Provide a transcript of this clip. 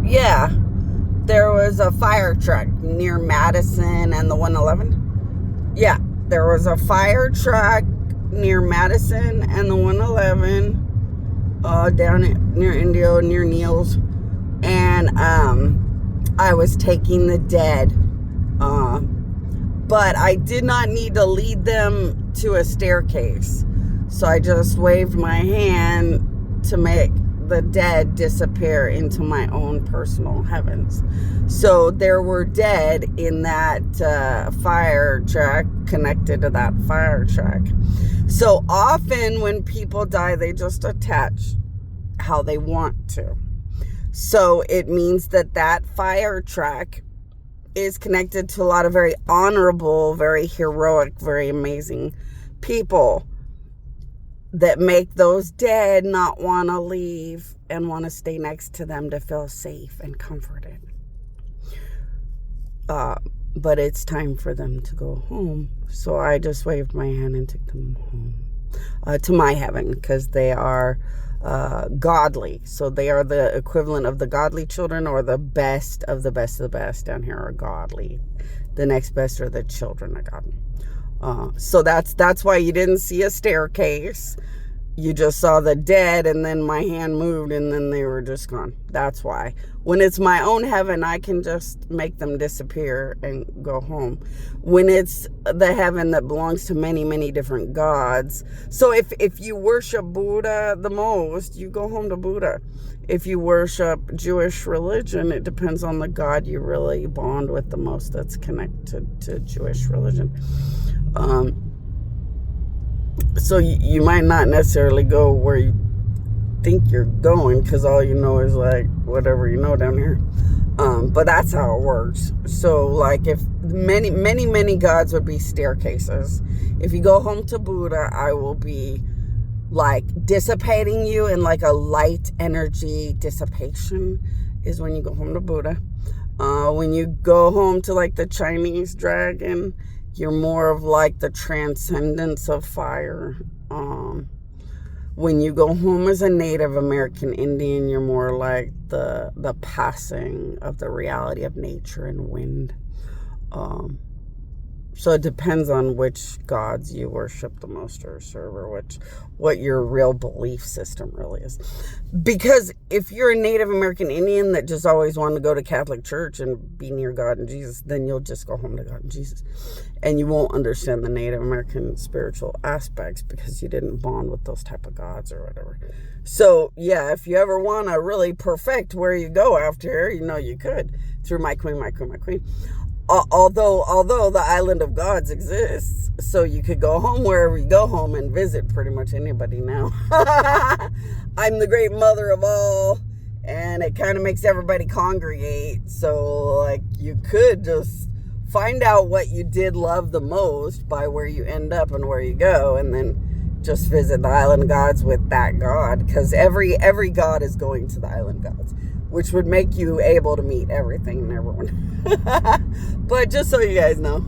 yeah, there was a fire truck near Madison and the 111. Yeah, there was a fire truck near Madison and the 111, down near Indio, near Neil's. And I was taking the dead. But I did not need to lead them to a staircase. So I just waved my hand to make the dead disappear into my own personal heavens. So there were dead in that fire truck, connected to that fire truck. So often when people die, they just attach how they want to. So it means that that fire truck is connected to a lot of very honorable, very heroic, very amazing people that make those dead not want to leave and want to stay next to them to feel safe and comforted. But it's time for them to go home. So I just waved my hand and took them home to my heaven, because they are godly. So they are the equivalent of the godly children, or the best of the best of the best down here are godly. The next best are the children of God. So that's why you didn't see a staircase. You just saw the dead, and then my hand moved, and then they were just gone. That's why. When it's my own heaven, I can just make them disappear and go home. When it's the heaven that belongs to many, many different gods. So if you worship Buddha the most, you go home to Buddha. If you worship Jewish religion, it depends on the God you really bond with the most that's connected to Jewish religion. So you might not necessarily go where you think you're going, because all you know is like whatever you know down here. But that's how it works. So like if many gods would be staircases. If you go home to Buddha, I will be like dissipating you in like a light energy dissipation is when you go home to Buddha. When you go home to like the Chinese dragon, you're more of like the transcendence of fire. When you go home as a Native American Indian, you're more like the passing of the reality of nature and wind. So it depends on which gods you worship the most or serve, or what your real belief system really is. Because if you're a Native American Indian that just always wanted to go to Catholic Church and be near God and Jesus, then you'll just go home to God and Jesus. And you won't understand the Native American spiritual aspects because you didn't bond with those type of gods or whatever. So yeah, if you ever want to really perfect where you go after here, you could through my queen. Although the island of gods exists, so you could go home wherever you go home and visit pretty much anybody now. I'm the great mother of all, and it kind of makes everybody congregate. So like you could just find out what you did love the most by where you end up and where you go, and then just visit the island gods with that god, because every god is going to the island gods, which would make you able to meet everything and everyone. But just so you guys know.